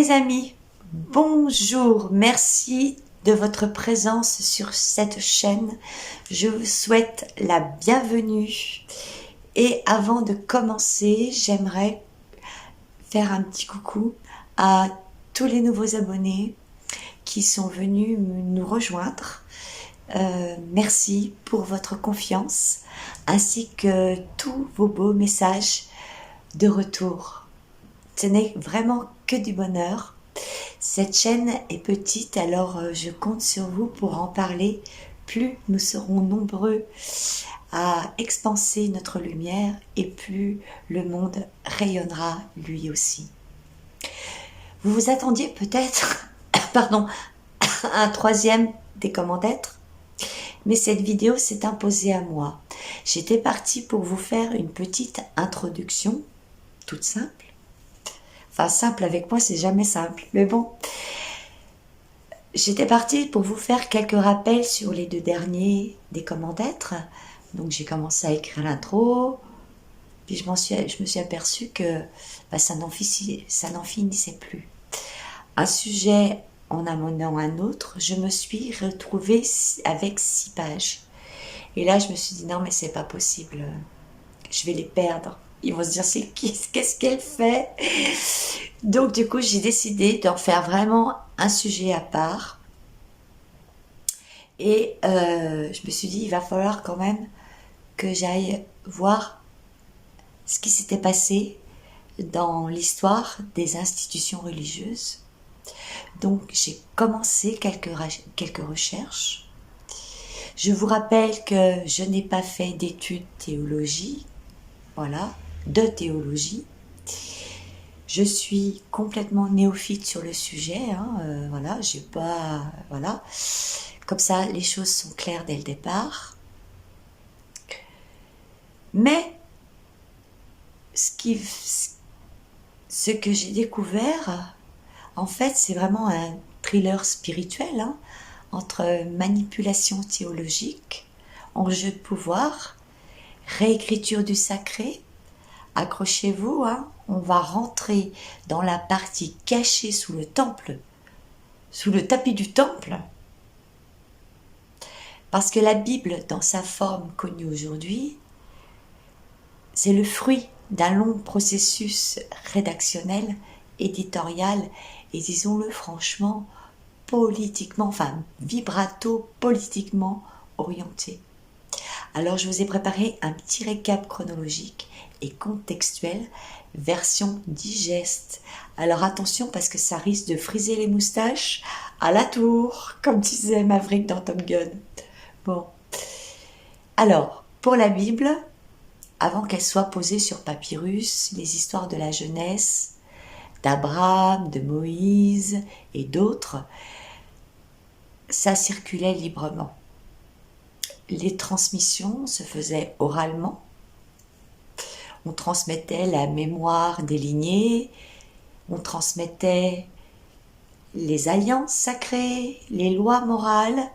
Mes amis, bonjour, merci de votre présence sur cette chaîne. Je vous souhaite la bienvenue. Et avant de commencer, j'aimerais faire un petit coucou à tous les nouveaux abonnés qui sont venus nous rejoindre. Merci pour votre confiance ainsi que tous vos beaux messages de retour. Ce n'est vraiment que du bonheur. Cette chaîne est petite, alors je compte sur vous pour en parler. Plus nous serons nombreux à expanser notre lumière et plus le monde rayonnera lui aussi. Vous vous attendiez peut-être pardon, à un troisième des commentaires, mais cette vidéo s'est imposée à moi. J'étais partie pour vous faire une petite introduction, toute simple. Enfin, simple avec moi, c'est jamais simple, mais bon. J'étais partie pour vous faire quelques rappels sur les deux derniers des commentaires. Donc, j'ai commencé à écrire l'intro, puis je me suis aperçue que ça n'en finissait plus. Un sujet en amenant un autre, je me suis retrouvée avec 6 pages. Et là, je me suis dit, non, mais c'est pas possible. Je vais les perdre. Ils vont se dire, qu'est-ce qu'elle fait? Donc, du coup, j'ai décidé d'en faire vraiment un sujet à part. Et je me suis dit, il va falloir quand même que j'aille voir ce qui s'était passé dans l'histoire des institutions religieuses. Donc, j'ai commencé quelques recherches. Je vous rappelle que je n'ai pas fait d'études théologie, de théologie. Je suis complètement néophyte sur le sujet, j'ai pas, comme ça les choses sont claires dès le départ. Mais ce que j'ai découvert, en fait, c'est vraiment un thriller spirituel, entre manipulation théologique, enjeu de pouvoir, réécriture du sacré. Accrochez-vous, on va rentrer dans la partie cachée sous le temple, sous le tapis du temple, parce que la Bible, dans sa forme connue aujourd'hui, c'est le fruit d'un long processus rédactionnel, éditorial, et disons-le franchement, vibrato politiquement orienté. Alors je vous ai préparé un petit récap chronologique et contextuel, version digeste. Alors attention parce que ça risque de friser les moustaches à la tour, comme disait Maverick dans Top Gun. Bon. Alors, pour la Bible, avant qu'elle soit posée sur papyrus, les histoires de la jeunesse, d'Abraham, de Moïse et d'autres, ça circulait librement. Les transmissions se faisaient oralement. On transmettait la mémoire des lignées, on transmettait les alliances sacrées, les lois morales,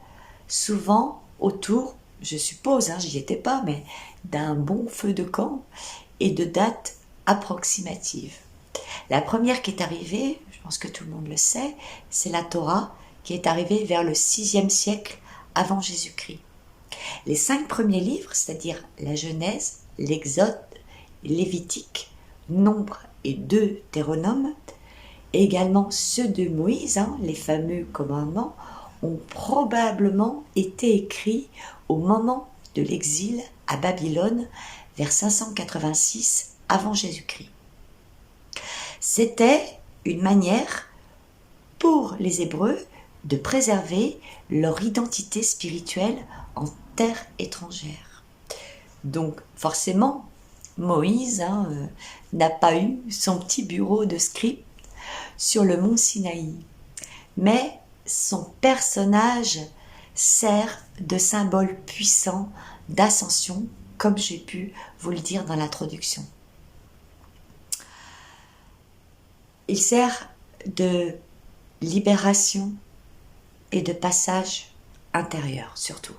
souvent autour, je suppose, j'y étais pas, mais d'un bon feu de camp et de dates approximatives. La première qui est arrivée, je pense que tout le monde le sait, c'est la Torah, qui est arrivée vers le 6e siècle avant Jésus-Christ. Les 5 premiers livres, c'est-à-dire la Genèse, l'Exode, Lévitique, Nombre et Deutéronome, et également ceux de Moïse, les fameux commandements, ont probablement été écrits au moment de l'exil à Babylone vers 586 avant Jésus-Christ. C'était une manière pour les Hébreux de préserver leur identité spirituelle en terre étrangère. Donc forcément, Moïse n'a pas eu son petit bureau de script sur le mont Sinaï, mais son personnage sert de symbole puissant d'ascension, comme j'ai pu vous le dire dans l'introduction. Il sert de libération et de passage intérieur surtout.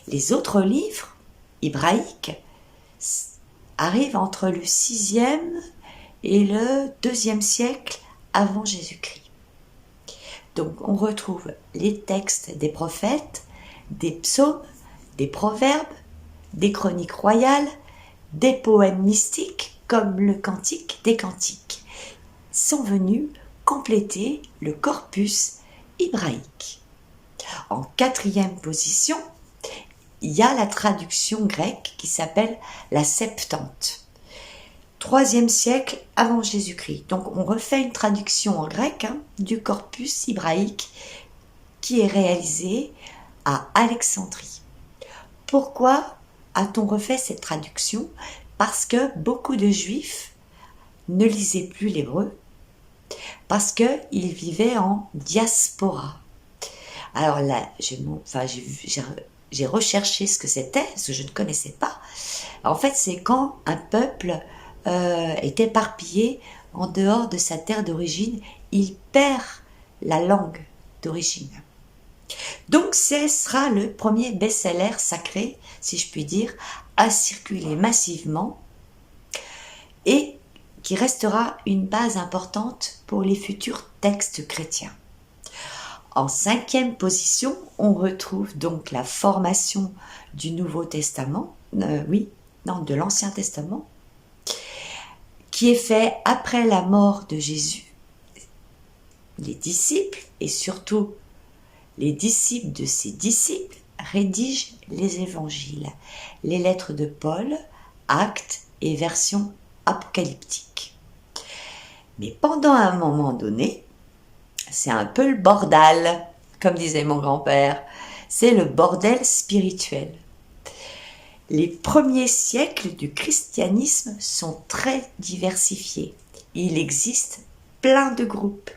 Les autres livres hébraïques arrivent entre le 6e et le 2e siècle avant Jésus-Christ. Donc on retrouve les textes des prophètes, des psaumes, des proverbes, des chroniques royales, des poèmes mystiques comme le Cantique des Cantiques sont venus compléter le corpus hébraïque. En quatrième position, il y a la traduction grecque qui s'appelle la Septante. 3e siècle avant Jésus-Christ. Donc on refait une traduction en grec du corpus hébraïque qui est réalisé à Alexandrie. Pourquoi a-t-on refait cette traduction? Parce que beaucoup de Juifs ne lisaient plus l'hébreu, parce qu'ils vivaient en diaspora. Alors là, j'ai recherché ce que c'était, ce que je ne connaissais pas. En fait, c'est quand un peuple est éparpillé en dehors de sa terre d'origine, il perd la langue d'origine. Donc ce sera le premier best-seller sacré, si je puis dire, à circuler massivement et qui restera une base importante pour les futurs textes chrétiens. En 5e position, on retrouve donc la formation du Nouveau Testament, de l'Ancien Testament, qui est fait après la mort de Jésus. Les disciples, et surtout les disciples de ses disciples, rédigent les évangiles, les lettres de Paul, actes et versions apocalyptiques. Mais pendant un moment donné, c'est un peu le bordel, comme disait mon grand-père. C'est le bordel spirituel. Les premiers siècles du christianisme sont très diversifiés. Il existe plein de groupes.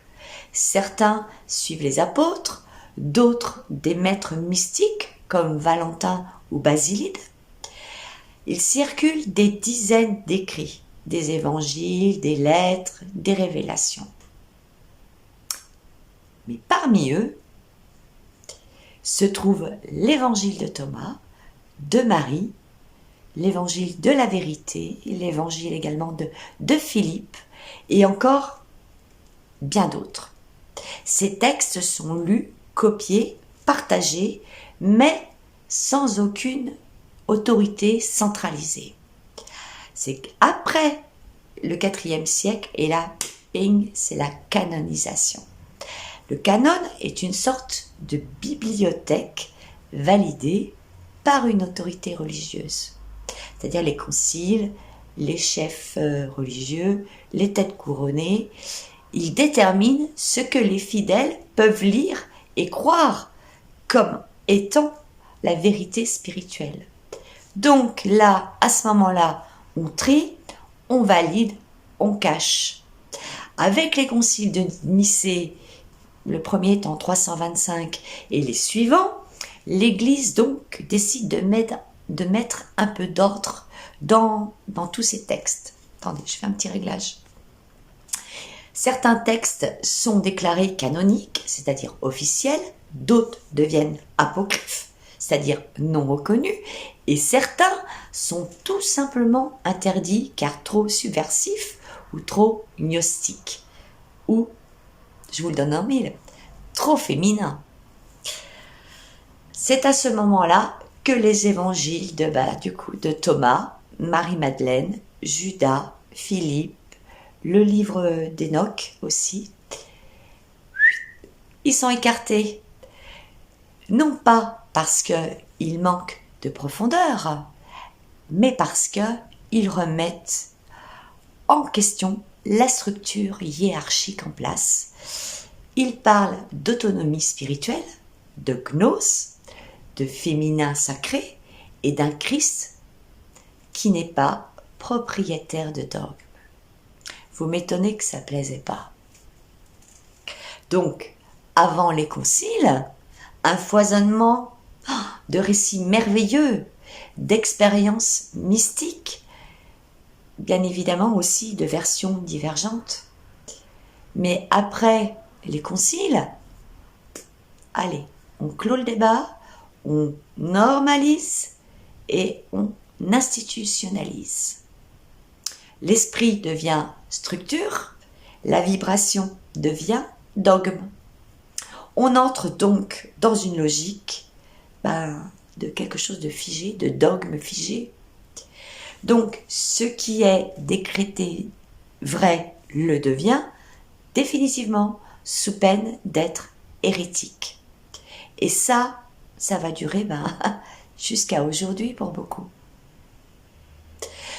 Certains suivent les apôtres, d'autres des maîtres mystiques comme Valentin ou Basilide. Il circule des dizaines d'écrits, des évangiles, des lettres, des révélations. Mais parmi eux se trouve l'évangile de Thomas, de Marie, l'évangile de la vérité, l'évangile également de Philippe et encore bien d'autres. Ces textes sont lus, copiés, partagés, mais sans aucune autorité centralisée. C'est qu'après le IVe siècle, et là, ping, c'est la canonisation. Le canon est une sorte de bibliothèque validée par une autorité religieuse, c'est-à-dire les conciles, les chefs religieux, les têtes couronnées. Ils déterminent ce que les fidèles peuvent lire et croire comme étant la vérité spirituelle. Donc là, à ce moment-là, on trie, on valide, on cache. Avec les conciles de Nicée, le premier est en 325 et les suivants, l'Église donc décide de mettre un peu d'ordre dans tous ces textes. Attendez, je fais un petit réglage. Certains textes sont déclarés canoniques, c'est-à-dire officiels, d'autres deviennent apocryphes, c'est-à-dire non reconnus, et certains sont tout simplement interdits car trop subversifs ou trop gnostiques, ou, je vous le donne en mille, trop féminins. C'est à ce moment-là que les évangiles de Thomas, Marie-Madeleine, Judas, Philippe, le livre d'Enoch aussi, ils sont écartés. Non pas parce qu'ils manquent de profondeur, mais parce qu'ils remettent en question la structure hiérarchique en place. Ils parlent d'autonomie spirituelle, de gnose, de féminin sacré et d'un Christ qui n'est pas propriétaire de dogme. Vous m'étonnez que ça ne plaisait pas. Donc, avant les conciles, un foisonnement de récits merveilleux, d'expériences mystiques, bien évidemment aussi de versions divergentes. Mais après les conciles, allez, on clôt le débat, on normalise et on institutionnalise. L'esprit devient structure, la vibration devient dogme. On entre donc dans une logique de quelque chose de figé, de dogme figé. Donc, ce qui est décrété vrai le devient définitivement sous peine d'être hérétique. Et ça va durer jusqu'à aujourd'hui pour beaucoup.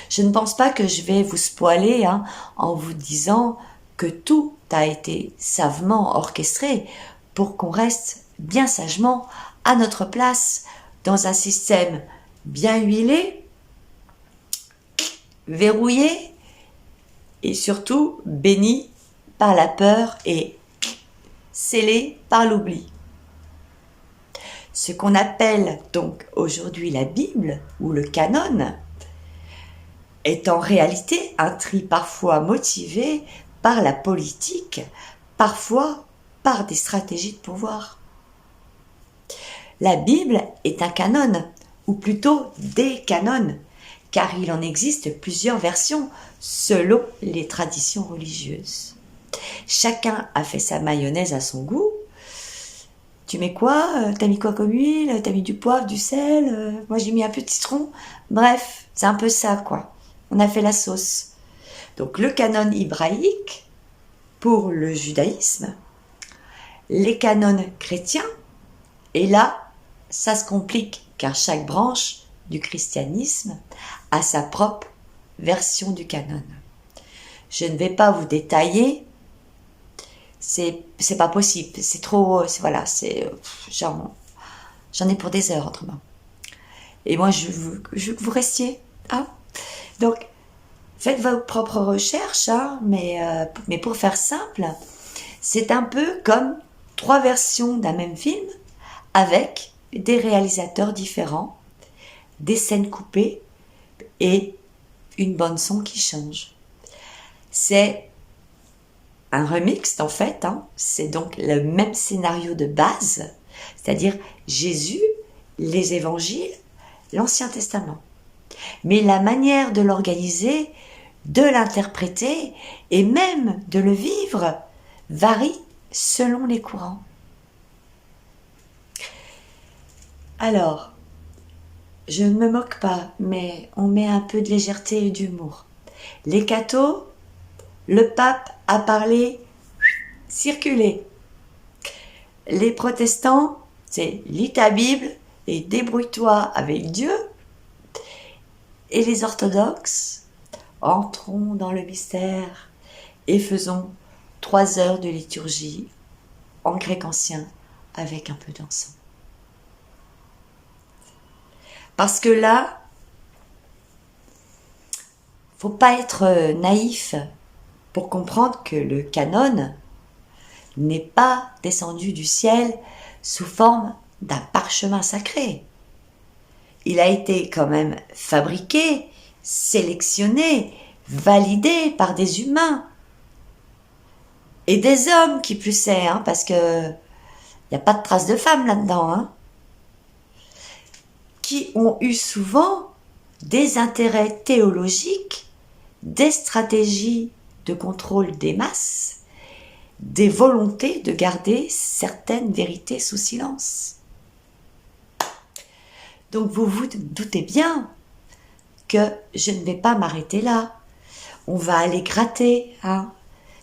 Je ne pense pas que je vais vous spoiler en vous disant que tout a été savement orchestré pour qu'on reste bien sagement à notre place dans un système bien huilé, verrouillé et surtout béni par la peur et scellé par l'oubli. Ce qu'on appelle donc aujourd'hui la Bible ou le canon est en réalité un tri parfois motivé par la politique, parfois par des stratégies de pouvoir. La Bible est un canon, ou plutôt des canons, car il en existe plusieurs versions selon les traditions religieuses. Chacun a fait sa mayonnaise à son goût. Tu mets quoi? T'as mis quoi comme huile? T'as mis du poivre, du sel? Moi j'ai mis un peu de citron. Bref, c'est un peu ça quoi. On a fait la sauce. Donc le canon hébraïque pour le judaïsme, les canons chrétiens, et là, ça se complique car chaque branche du christianisme a sa propre version du canon. Je ne vais pas vous détailler, c'est pas possible, c'est trop, j'en ai pour des heures autrement. Et moi, je veux que vous restiez, Donc, faites vos propres recherches, mais pour faire simple, c'est un peu comme 3 versions d'un même film avec des réalisateurs différents, des scènes coupées et une bande son qui change. C'est un remix en fait, c'est donc le même scénario de base, c'est-à-dire Jésus, les évangiles, l'Ancien Testament. Mais la manière de l'organiser, de l'interpréter et même de le vivre varie selon les courants. Alors, je ne me moque pas, mais on met un peu de légèreté et d'humour. Les cathos, le pape a parlé, circulé. Les protestants, c'est lis ta Bible et débrouille-toi avec Dieu. Et les orthodoxes, entrons dans le mystère et faisons 3 heures de liturgie en grec ancien avec un peu d'encens. Parce que là, faut pas être naïf pour comprendre que le canon n'est pas descendu du ciel sous forme d'un parchemin sacré. Il a été quand même fabriqué, sélectionné, validé par des humains et des hommes qui plus est, parce que il n'y a pas de trace de femmes là-dedans, qui ont eu souvent des intérêts théologiques, des stratégies de contrôle des masses, des volontés de garder certaines vérités sous silence. Donc vous vous doutez bien que je ne vais pas m'arrêter là. On va aller gratter,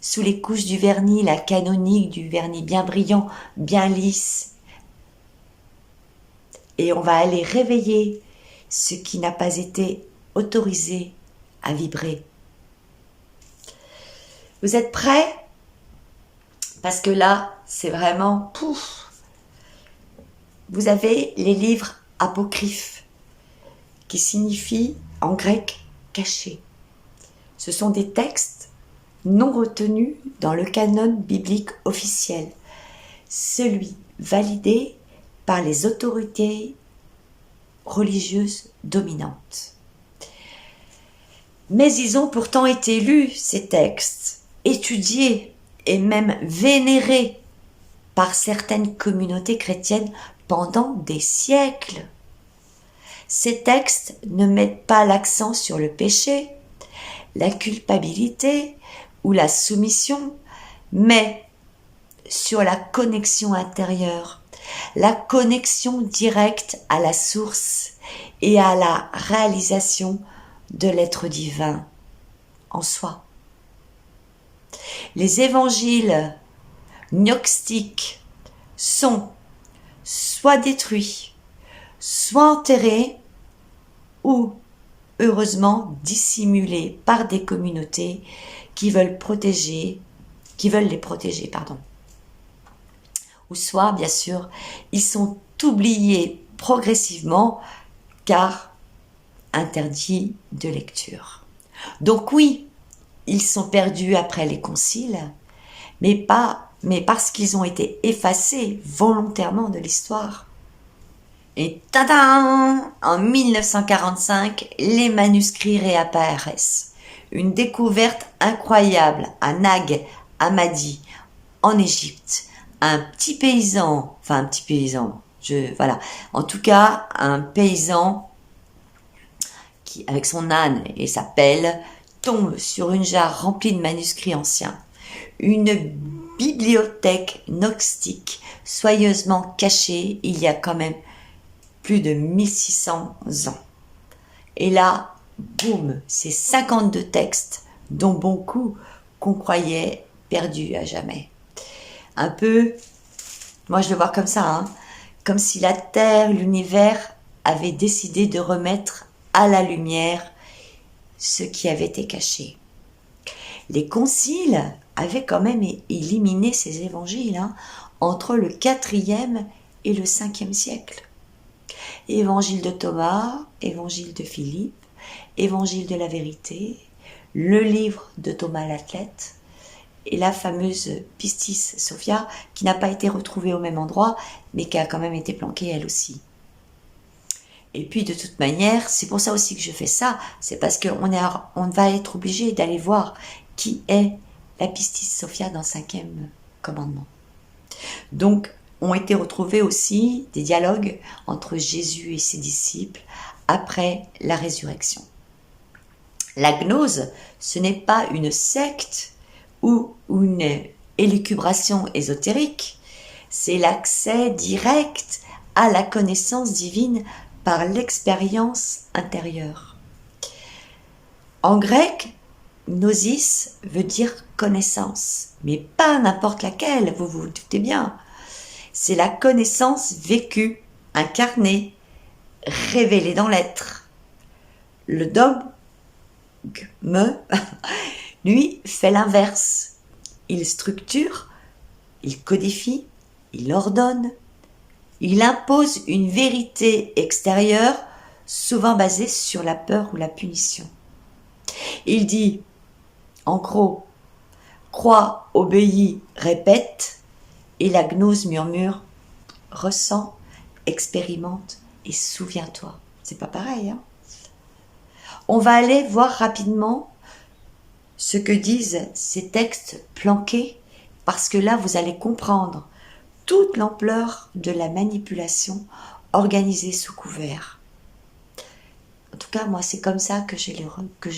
sous les couches du vernis, la canonique, du vernis bien brillant, bien lisse. Et on va aller réveiller ce qui n'a pas été autorisé à vibrer. Vous êtes prêts? Parce que là, c'est vraiment pouf. Vous avez les livres apocryphes, qui signifient en grec caché. Ce sont des textes non retenus dans le canon biblique officiel, celui validé par les autorités religieuses dominantes. Mais ils ont pourtant été lus, ces textes, étudiés et même vénérés par certaines communautés chrétiennes pendant des siècles. Ces textes ne mettent pas l'accent sur le péché, la culpabilité ou la soumission, mais sur la connexion intérieure, la connexion directe à la source et à la réalisation de l'être divin en soi. Les évangiles gnostiques sont soit détruits, soit enterrés ou heureusement dissimulés par des communautés qui veulent les protéger, ou soit, bien sûr, ils sont oubliés progressivement car interdits de lecture. Donc oui, ils sont perdus après les conciles, mais parce qu'ils ont été effacés volontairement de l'histoire. Et tadam! En 1945, les manuscrits réapparaissent. Une découverte incroyable à Nag Hammadi, en Égypte. Un petit paysan, en tout cas, un paysan qui, avec son âne et sa pelle, tombe sur une jarre remplie de manuscrits anciens. Une bibliothèque gnostique soigneusement cachée il y a quand même plus de 1600 ans. Et là, boum, c'est 52 textes, dont beaucoup qu'on croyait perdus à jamais. Un peu, moi je le vois comme ça, comme si la Terre, l'univers avaient décidé de remettre à la lumière ce qui avait été caché. Les conciles avaient quand même éliminé ces évangiles entre le 4e et le 5e siècle. Évangile de Thomas, évangile de Philippe, évangile de la vérité, le livre de Thomas l'athlète et la fameuse Pistis Sophia qui n'a pas été retrouvée au même endroit mais qui a quand même été planquée elle aussi. Et puis de toute manière, c'est pour ça aussi que je fais ça, c'est parce qu'on va être obligé d'aller voir qui est la Pistis Sophia dans le 5e commandement. Donc, ont été retrouvés aussi des dialogues entre Jésus et ses disciples après la résurrection. La gnose, ce n'est pas une secte ou une élucubration ésotérique, c'est l'accès direct à la connaissance divine par l'expérience intérieure. En grec, gnosis veut dire connaissance, mais pas n'importe laquelle, vous vous doutez bien. C'est la connaissance vécue, incarnée, révélée dans l'être. Le dogme, lui, fait l'inverse. Il structure, il codifie, il ordonne, il impose une vérité extérieure, souvent basée sur la peur ou la punition. Il dit, en gros, crois, obéis, répète, et la gnose murmure, ressens, expérimente et souviens-toi. C'est pas pareil, On va aller voir rapidement ce que disent ces textes planqués, parce que là, vous allez comprendre toute l'ampleur de la manipulation organisée sous couvert. En tout cas, moi, c'est comme ça que je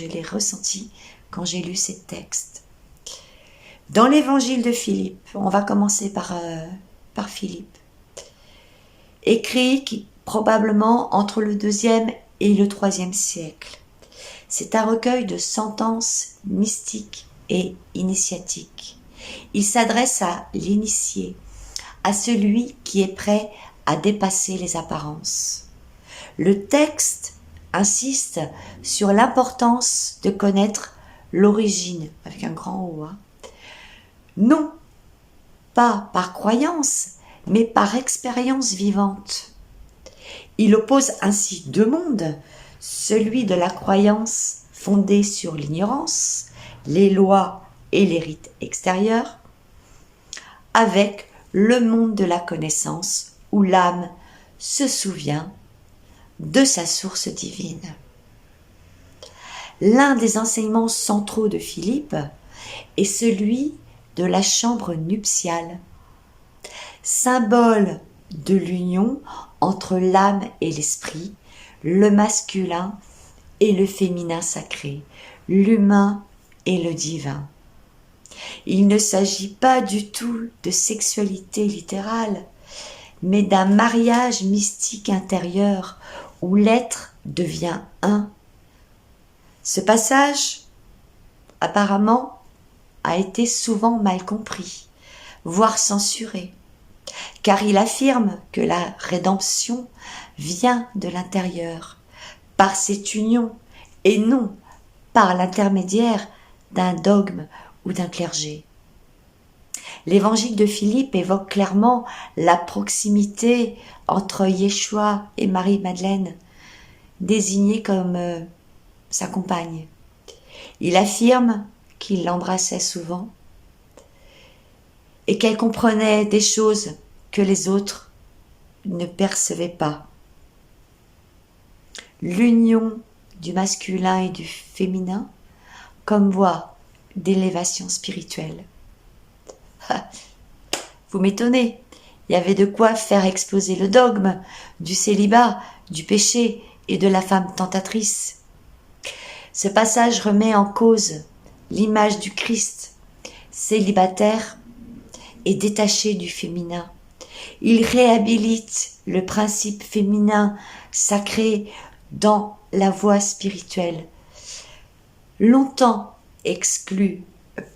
l'ai ressenti quand j'ai lu ces textes. Dans l'évangile de Philippe, on va commencer par Philippe, écrit probablement entre le 2e et le 3e siècle. C'est un recueil de sentences mystiques et initiatiques. Il s'adresse à l'initié, à celui qui est prêt à dépasser les apparences. Le texte insiste sur l'importance de connaître l'origine, avec un grand O, non pas par croyance, mais par expérience vivante. Il oppose ainsi deux mondes, celui de la croyance fondée sur l'ignorance, les lois et les rites extérieurs, avec le monde de la connaissance où l'âme se souvient de sa source divine. L'un des enseignements centraux de Philippe est celui de la chambre nuptiale, symbole de l'union entre l'âme et l'esprit, le masculin et le féminin sacré, l'humain et le divin. Il ne s'agit pas du tout de sexualité littérale, mais d'un mariage mystique intérieur où l'être devient un. Ce passage, apparemment, a été souvent mal compris, voire censuré, car il affirme que la rédemption vient de l'intérieur, par cette union, et non par l'intermédiaire d'un dogme ou d'un clergé. L'évangile de Philippe évoque clairement la proximité entre Yeshua et Marie-Madeleine, désignée comme sa compagne. Il affirme qu'il l'embrassait souvent et qu'elle comprenait des choses que les autres ne percevaient pas. L'union du masculin et du féminin comme voie d'élévation spirituelle. Vous m'étonnez, il y avait de quoi faire exploser le dogme du célibat, du péché et de la femme tentatrice. Ce passage remet en cause l'image du Christ, célibataire et détaché du féminin. Il réhabilite le principe féminin sacré dans la voie spirituelle, longtemps exclu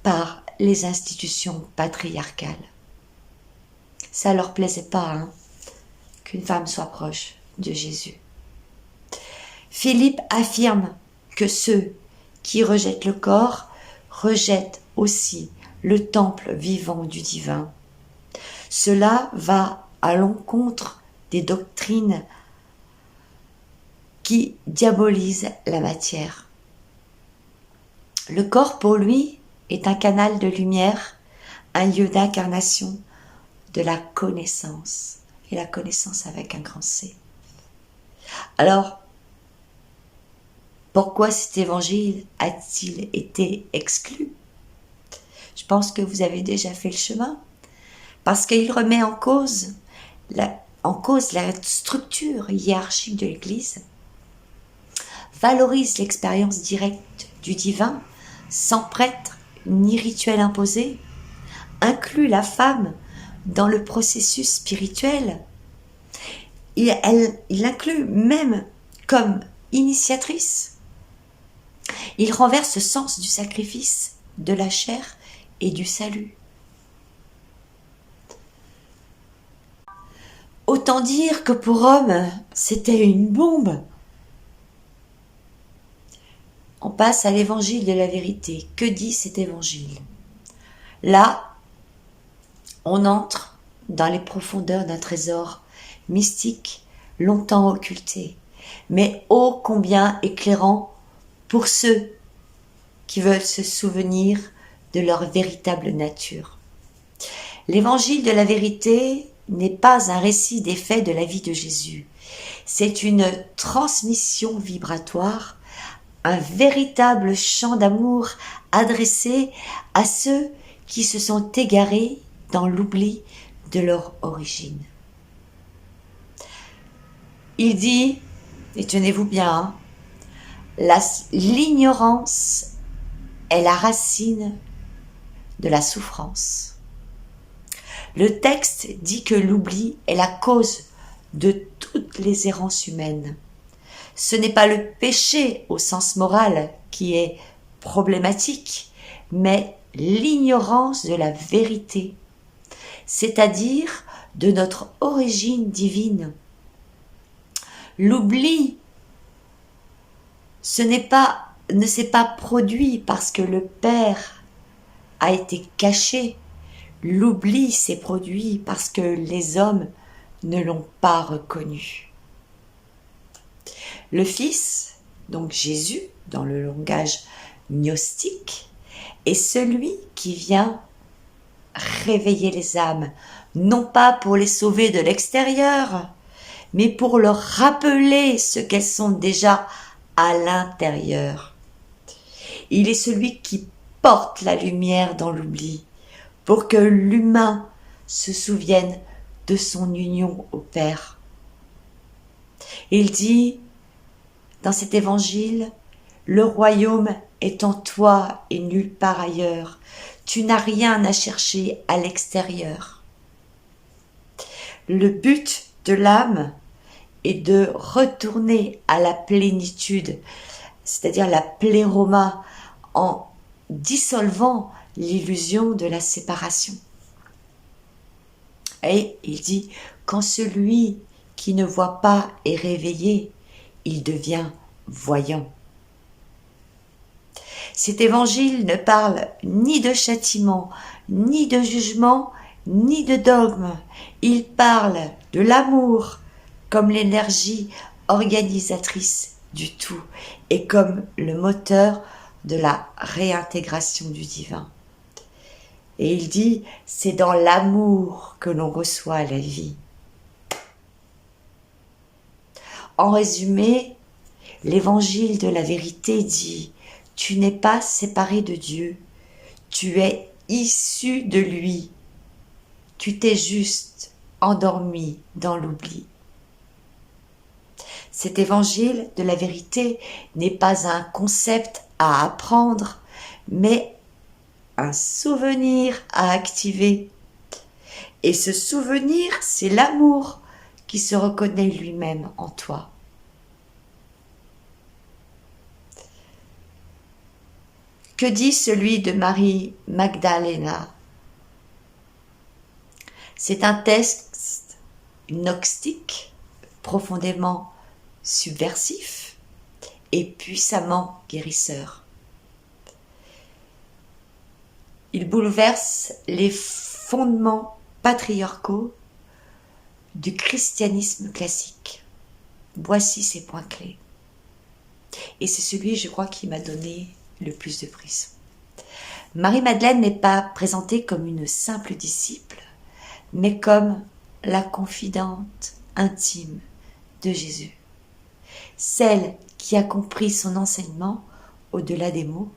par les institutions patriarcales. Ça leur plaisait pas, qu'une femme soit proche de Jésus. Philippe affirme que ceux qui rejettent le corps rejettent aussi le temple vivant du divin. Cela va à l'encontre des doctrines qui diabolisent la matière. Le corps, pour lui, est un canal de lumière, un lieu d'incarnation de la connaissance, et la connaissance avec un grand C. Alors, pourquoi cet évangile a-t-il été exclu? Je pense que vous avez déjà fait le chemin, parce qu'il remet en cause la structure hiérarchique de l'Église, valorise l'expérience directe du divin, sans prêtre ni rituel imposé, inclut la femme dans le processus spirituel. Il l'inclut même comme initiatrice. Il renverse le sens du sacrifice, de la chair et du salut. Autant dire que pour Rome, c'était une bombe. On passe à l'évangile de la vérité. Que dit cet évangile? Là, on entre dans les profondeurs d'un trésor mystique longtemps occulté, mais ô combien éclairant pour ceux qui veulent se souvenir de leur véritable nature. L'évangile de la vérité n'est pas un récit des faits de la vie de Jésus. C'est une transmission vibratoire, un véritable chant d'amour adressé à ceux qui se sont égarés dans l'oubli de leur origine. Il dit, et tenez-vous bien, l'ignorance est la racine de la souffrance. Le texte dit que l'oubli est la cause de toutes les errances humaines. Ce n'est pas le péché au sens moral qui est problématique, mais l'ignorance de la vérité, c'est-à-dire de notre origine divine. L'oubli, ne s'est pas produit parce que le Père a été caché. L'oubli s'est produit parce que les hommes ne l'ont pas reconnu. Le Fils, donc Jésus, dans le langage gnostique, est celui qui vient réveiller les âmes, non pas pour les sauver de l'extérieur, mais pour leur rappeler ce qu'elles sont déjà à l'intérieur. Il est celui qui porte la lumière dans l'oubli, pour que l'humain se souvienne de son union au Père. Il dit, dans cet évangile, le royaume est en toi et nulle part ailleurs. Tu n'as rien à chercher à l'extérieur. Le but de l'âme est de retourner à la plénitude, c'est-à-dire la pléroma, en dissolvant l'illusion de la séparation. Et il dit, quand celui qui ne voit pas est réveillé, il devient voyant. Cet évangile ne parle ni de châtiment, ni de jugement, ni de dogme. Il parle de l'amour comme l'énergie organisatrice du tout et comme le moteur de la réintégration du divin. Et il dit, c'est dans l'amour que l'on reçoit la vie. En résumé, l'évangile de la vérité dit, tu n'es pas séparé de Dieu, tu es issu de lui. Tu t'es juste endormi dans l'oubli. Cet évangile de la vérité n'est pas un concept à apprendre, mais un souvenir à activer. Et ce souvenir, c'est l'amour qui se reconnaît lui-même en toi. Que dit celui de Marie Magdalena? C'est un texte gnostique, profondément subversif et puissamment guérisseur. Il bouleverse les fondements patriarcaux du christianisme classique. Voici ses points clés. Et c'est celui, je crois, qui m'a donné le plus de frissons. Marie-Madeleine n'est pas présentée comme une simple disciple, mais comme la confidente intime de Jésus. Celle qui a compris son enseignement au-delà des mots.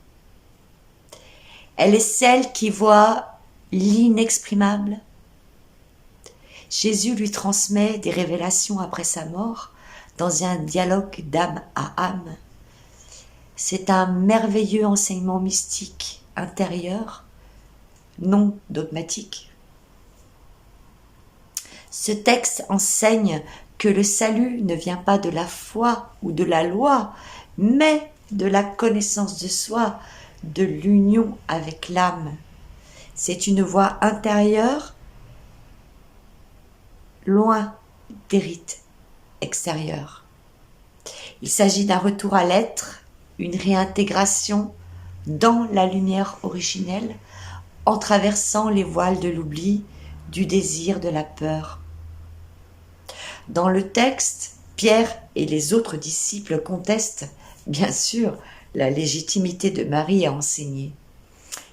Elle est celle qui voit l'inexprimable. Jésus lui transmet des révélations après sa mort dans un dialogue d'âme à âme. C'est un merveilleux enseignement mystique intérieur, non dogmatique. Ce texte enseigne que le salut ne vient pas de la foi ou de la loi, mais de la connaissance de soi, de l'union avec l'âme. C'est une voie intérieure, loin des rites extérieurs. Il s'agit d'un retour à l'être, une réintégration dans la lumière originelle, en traversant les voiles de l'oubli, du désir, de la peur. Dans le texte, Pierre et les autres disciples contestent, bien sûr, la légitimité de Marie à enseigner.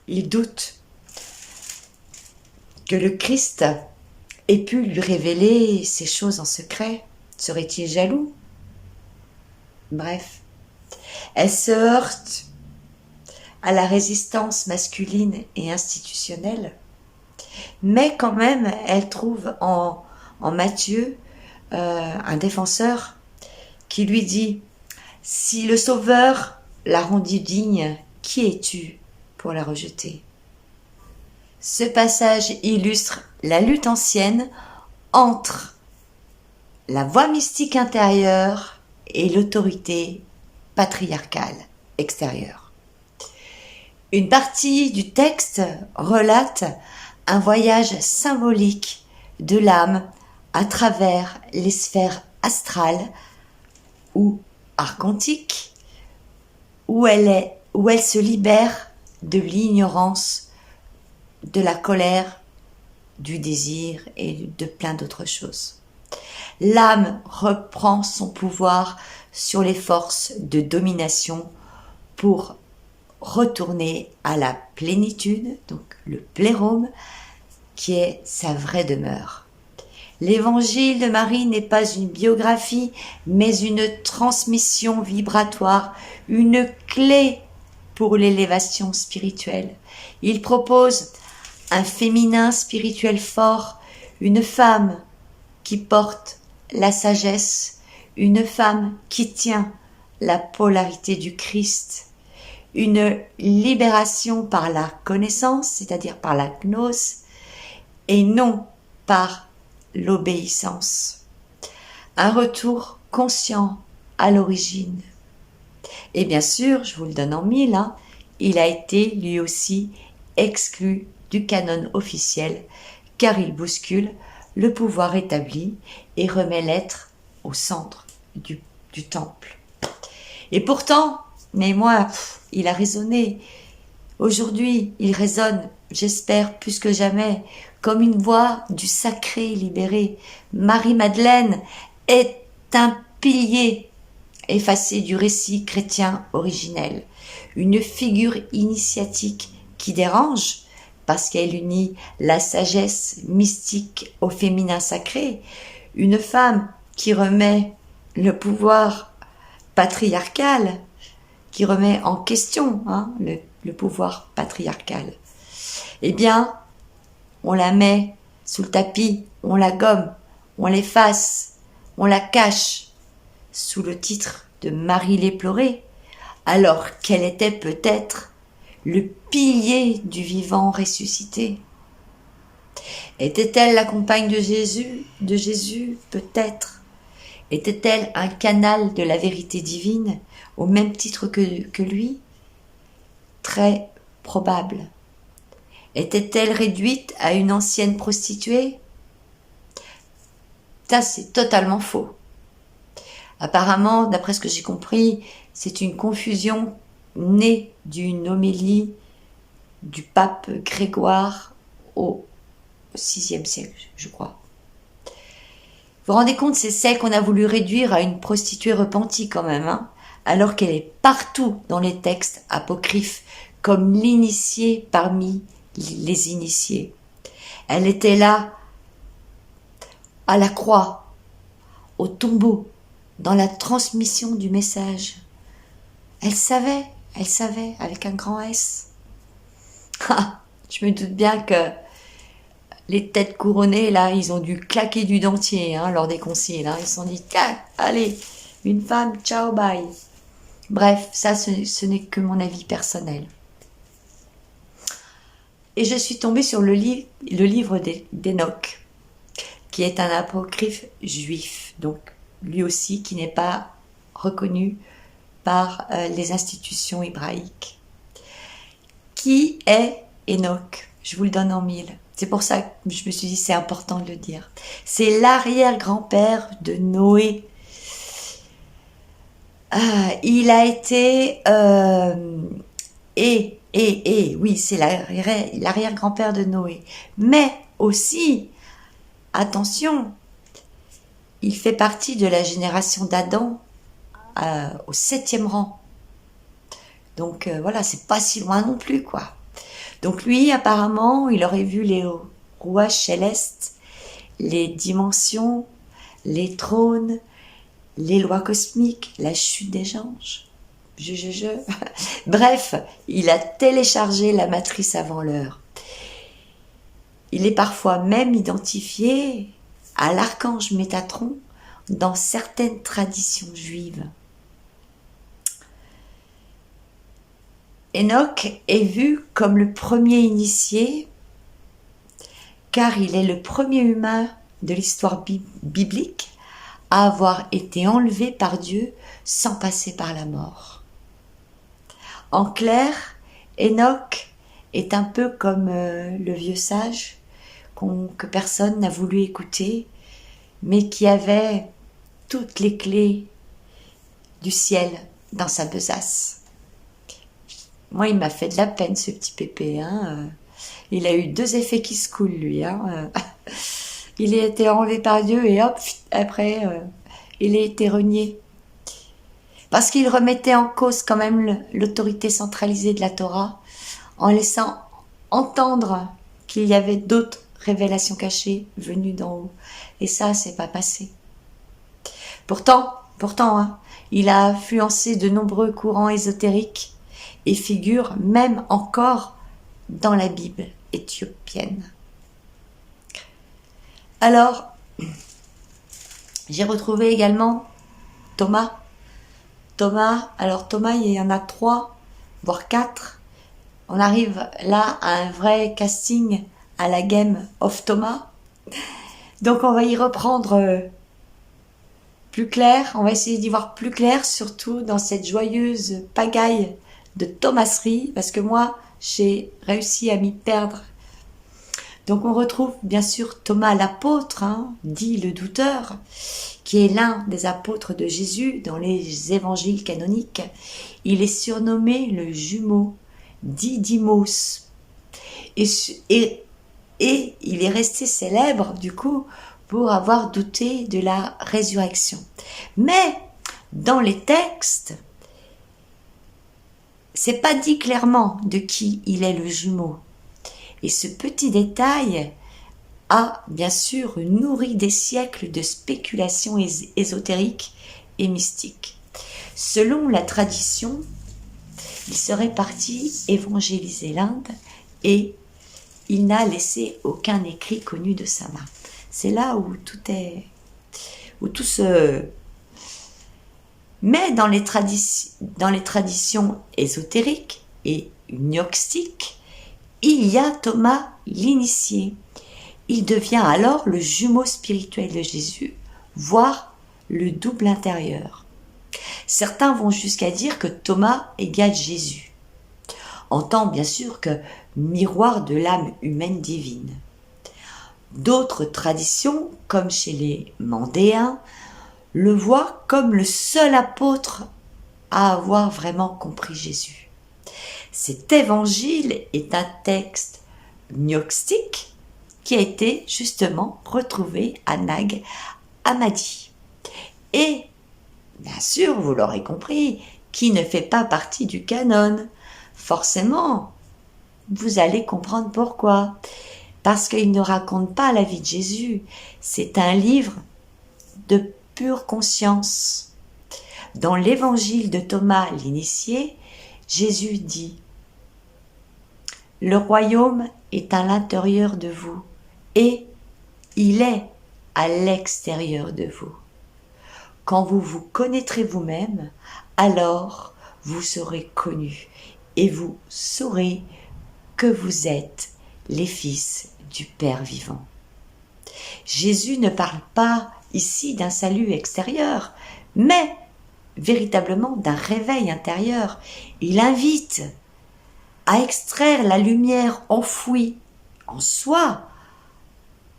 Ils doutent que le Christ ait pu lui révéler ces choses en secret. Serait-il jaloux? Bref, elle se heurte à la résistance masculine et institutionnelle, mais quand même, elle trouve en Matthieu un défenseur qui lui dit « Si le Sauveur l'a rendue digne, qui es-tu pour la rejeter ?» Ce passage illustre la lutte ancienne entre la voie mystique intérieure et l'autorité patriarcale extérieure. Une partie du texte relate un voyage symbolique de l'âme à travers les sphères astrales ou archontiques, où elle se libère de l'ignorance, de la colère, du désir et de plein d'autres choses. L'âme reprend son pouvoir sur les forces de domination pour retourner à la plénitude, donc le plérome, qui est sa vraie demeure. L'évangile de Marie n'est pas une biographie, mais une transmission vibratoire, une clé pour l'élévation spirituelle. Il propose un féminin spirituel fort, une femme qui porte la sagesse, une femme qui tient la polarité du Christ, une libération par la connaissance, c'est-à-dire par la gnose, et non par l'obéissance. Un retour conscient à l'origine. Et bien sûr, je vous le donne en mille, hein, il a été lui aussi exclu du canon officiel, car il bouscule le pouvoir établi et remet l'être au centre du temple. Et pourtant, mais moi, il a raisonné. Aujourd'hui, il résonne, j'espère plus que jamais, comme une voix du sacré libéré. Marie-Madeleine est un pilier effacé du récit chrétien originel, une figure initiatique qui dérange parce qu'elle unit la sagesse mystique au féminin sacré, une femme qui remet le pouvoir patriarcal, qui remet en question le pouvoir patriarcal. Eh bien, on la met sous le tapis, on la gomme, on l'efface, on la cache sous le titre de Marie l'éplorée, alors qu'elle était peut-être le pilier du vivant ressuscité. Était-elle la compagne de Jésus, peut-être. Était-elle un canal de la vérité divine, au même titre que lui? Très probable. Était-elle réduite à une ancienne prostituée? Ça, c'est totalement faux. Apparemment, d'après ce que j'ai compris, c'est une confusion née d'une homélie du pape Grégoire au VIe siècle, je crois. Vous vous rendez compte, c'est celle qu'on a voulu réduire à une prostituée repentie quand même, hein, alors qu'elle est partout dans les textes apocryphes, comme l'initiée parmi les initiés. Elle était là, à la croix, au tombeau, dans la transmission du message. Elle savait, avec un grand S. Je me doute bien que les têtes couronnées, là, ils ont dû claquer du dentier lors des conciles. Ils se sont dit, allez, une femme, ciao, bye. Bref, ça, ce n'est que mon avis personnel. Et je suis tombée sur le livre d'Enoch, qui est un apocryphe juif, donc lui aussi qui n'est pas reconnu par les institutions hébraïques. Qui est Enoch? Je vous le donne en mille. C'est pour ça que je me suis dit c'est important de le dire. C'est l'arrière-grand-père de Noé. Il a été oui, c'est l'arrière-grand-père de Noé. Mais aussi, attention, il fait partie de la génération d'Adam au 7e rang. Donc voilà, c'est pas si loin non plus, quoi. Donc lui, apparemment, il aurait vu les rouages célestes, les dimensions, les trônes, les lois cosmiques, la chute des anges. Bref, il a téléchargé la matrice avant l'heure. Il est parfois même identifié à l'archange Métatron dans certaines traditions juives. Enoch est vu comme le premier initié car il est le premier humain de l'histoire biblique à avoir été enlevé par Dieu sans passer par la mort. En clair, Enoch est un peu comme le vieux sage que personne n'a voulu écouter, mais qui avait toutes les clés du ciel dans sa besace. Moi, il m'a fait de la peine, ce petit pépé. Il a eu 2 effets qui se coulent, lui. Il a été enlevé par Dieu et hop, après, il a été renié. Parce qu'il remettait en cause quand même l'autorité centralisée de la Torah, en laissant entendre qu'il y avait d'autres révélations cachées venues d'en haut. Et ça, c'est pas passé. Pourtant, il a influencé de nombreux courants ésotériques et figure même encore dans la Bible éthiopienne. Alors, j'ai retrouvé également Thomas. Alors Thomas, il y en a 3 voire 4. On arrive là à un vrai casting à la Game of Thomas. Donc on va y reprendre plus clair, on va essayer d'y voir plus clair, surtout dans cette joyeuse pagaille de thomasserie, parce que moi, j'ai réussi à m'y perdre. Donc on retrouve bien sûr Thomas l'apôtre, dit le douteur, qui est l'un des apôtres de Jésus dans les évangiles canoniques. Il est surnommé le jumeau, Didymos. Et il est resté célèbre, du coup, pour avoir douté de la résurrection. Mais, dans les textes, c'est pas dit clairement de qui il est le jumeau. Et ce petit détail a, bien sûr, nourri des siècles de spéculations ésotériques et mystiques. Selon la tradition, il serait parti évangéliser l'Inde et il n'a laissé aucun écrit connu de sa main. C'est là où tout se... Mais dans les traditions ésotériques et gnostiques, il y a Thomas l'initié. Il devient alors le jumeau spirituel de Jésus, voire le double intérieur. Certains vont jusqu'à dire que Thomas égale Jésus, en tant bien sûr que miroir de l'âme humaine divine. D'autres traditions, comme chez les Mandéens, le voient comme le seul apôtre à avoir vraiment compris Jésus. Cet évangile est un texte gnostique qui a été justement retrouvé à Nag Hammadi. Et, bien sûr, vous l'aurez compris, qui ne fait pas partie du canon. Forcément, vous allez comprendre pourquoi. Parce qu'il ne raconte pas la vie de Jésus. C'est un livre de pure conscience. Dans l'évangile de Thomas l'initié, Jésus dit « Le royaume est à l'intérieur de vous et il est à l'extérieur de vous. Quand vous vous connaîtrez vous-même, alors vous serez connus et vous saurez que vous êtes les fils du Père vivant. » Jésus ne parle pas ici d'un salut extérieur, mais véritablement d'un réveil intérieur. Il invite à extraire la lumière enfouie en soi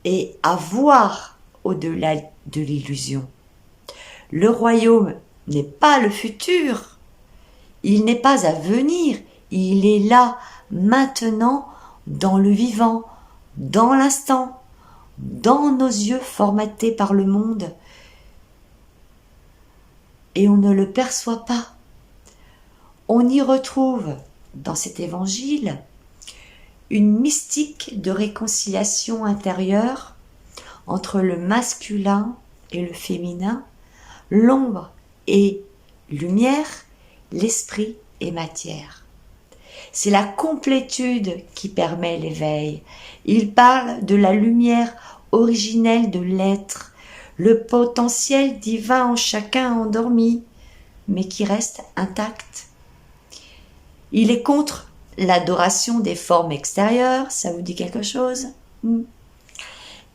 et à voir au-delà de l'illusion. Le royaume n'est pas le futur, il n'est pas à venir, il est là, maintenant, dans le vivant, dans l'instant, dans nos yeux formatés par le monde. Et on ne le perçoit pas. On y retrouve, dans cet évangile, une mystique de réconciliation intérieure entre le masculin et le féminin, l'ombre et lumière, l'esprit et matière. C'est la complétude qui permet l'éveil. Il parle de la lumière originelle de l'être, le potentiel divin en chacun endormi, mais qui reste intact. Il est contre l'adoration des formes extérieures, ça vous dit quelque chose?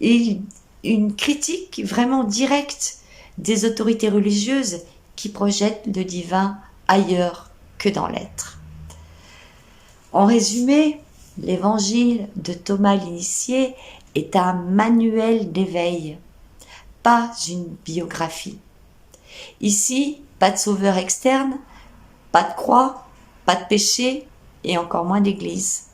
Et une critique vraiment directe des autorités religieuses qui projettent le divin ailleurs que dans l'être. En résumé, l'évangile de Thomas l'initié est un manuel d'éveil, pas une biographie. Ici, pas de sauveur externe, pas de croix, pas de péché et encore moins d'église.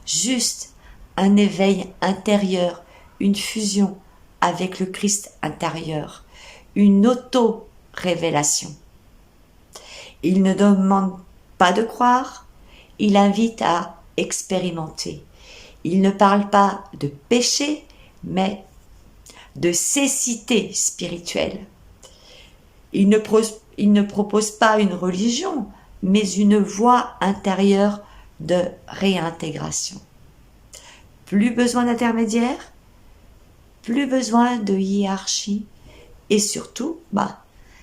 Juste un éveil intérieur, une fusion avec le Christ intérieur, une auto-révélation. Il ne demande pas de croire, il invite à expérimenter. Il ne parle pas de péché, mais de cécité spirituelle. Il ne propose pas une religion, mais une voie intérieure de réintégration. Plus besoin d'intermédiaire, plus besoin de hiérarchie, et surtout,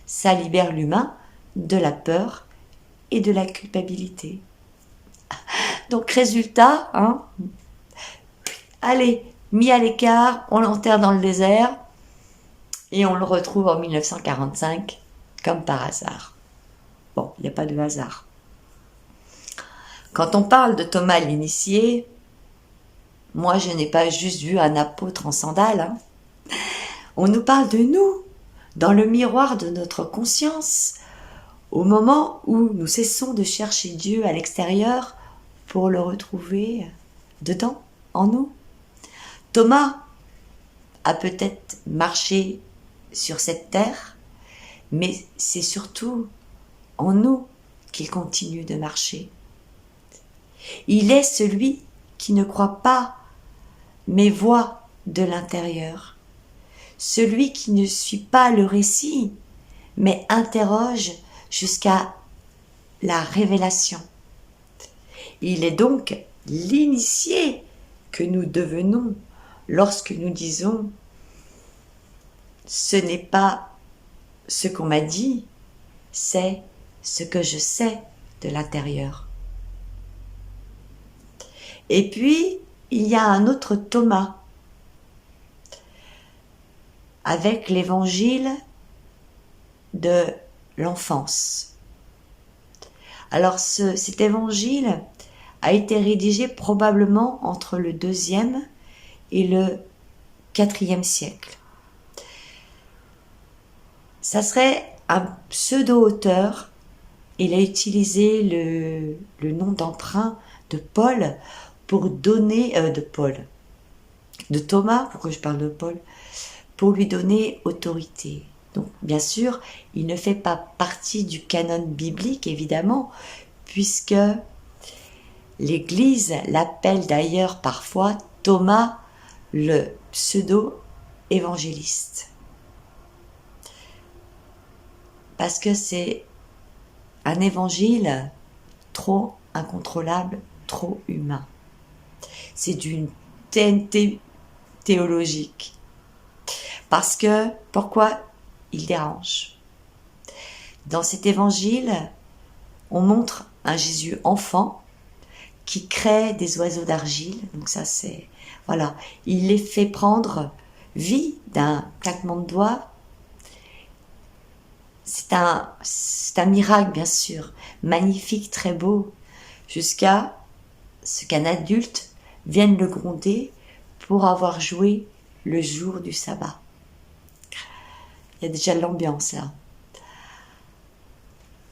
ça libère l'humain de la peur et de la culpabilité. Donc résultat, hein, allez, mis à l'écart, on l'enterre dans le désert et on le retrouve en 1945 comme par hasard. Bon, il n'y a pas de hasard. Quand on parle de Thomas l'initié, moi je n'ai pas juste vu un apôtre en sandales. Hein. On nous parle de nous, dans le miroir de notre conscience, au moment où nous cessons de chercher Dieu à l'extérieur pour le retrouver dedans, en nous. Thomas a peut-être marché sur cette terre, mais c'est surtout en nous qu'il continue de marcher. Il est celui qui ne croit pas, mais voit de l'intérieur. Celui qui ne suit pas le récit, mais interroge jusqu'à la révélation. Il est donc l'initié que nous devenons lorsque nous disons « ce n'est pas ce qu'on m'a dit, c'est ce que je sais de l'intérieur ». Et puis, il y a un autre Thomas avec l'évangile de l'enfance. Alors cet évangile a été rédigé probablement entre le 2e et le 4e siècle. Ça serait un pseudo-auteur. Il a utilisé le nom d'emprunt de Paul pour donner de Thomas, pourquoi je parle de Paul, pour lui donner autorité. Donc, bien sûr, il ne fait pas partie du canon biblique, évidemment, puisque l'Église l'appelle d'ailleurs parfois Thomas le pseudo-évangéliste. Parce que c'est un évangile trop incontrôlable, trop humain. C'est d'une TNT théologique. Parce que, pourquoi il dérange? Dans cet évangile, on montre un Jésus enfant qui crée des oiseaux d'argile. Donc ça c'est, voilà, il les fait prendre vie d'un claquement de doigts. C'est un miracle bien sûr, magnifique, très beau, jusqu'à ce qu'un adulte vienne le gronder pour avoir joué le jour du sabbat. Il y a déjà l'ambiance là.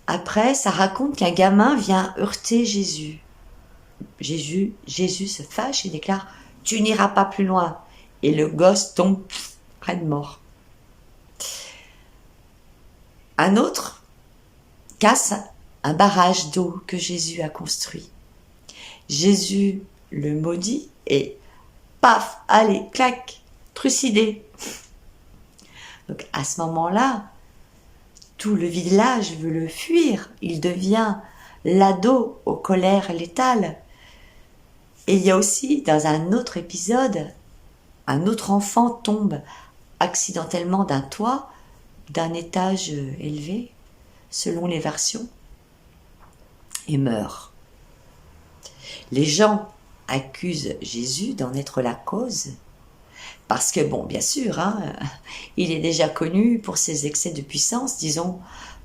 Après, ça raconte qu'un gamin vient heurter Jésus. Jésus se fâche et déclare « Tu n'iras pas plus loin ». Et le gosse tombe raide mort. Un autre casse un barrage d'eau que Jésus a construit. Jésus le maudit et paf, allez, clac, trucidé. Donc à ce moment-là, tout le village veut le fuir. Il devient l'ado aux colères létales. Et il y a aussi, dans un autre épisode, un autre enfant tombe accidentellement d'un toit, d'un étage élevé, selon les versions, et meurt. Les gens accusent Jésus d'en être la cause, parce que, bon, bien sûr, hein, il est déjà connu pour ses excès de puissance, disons,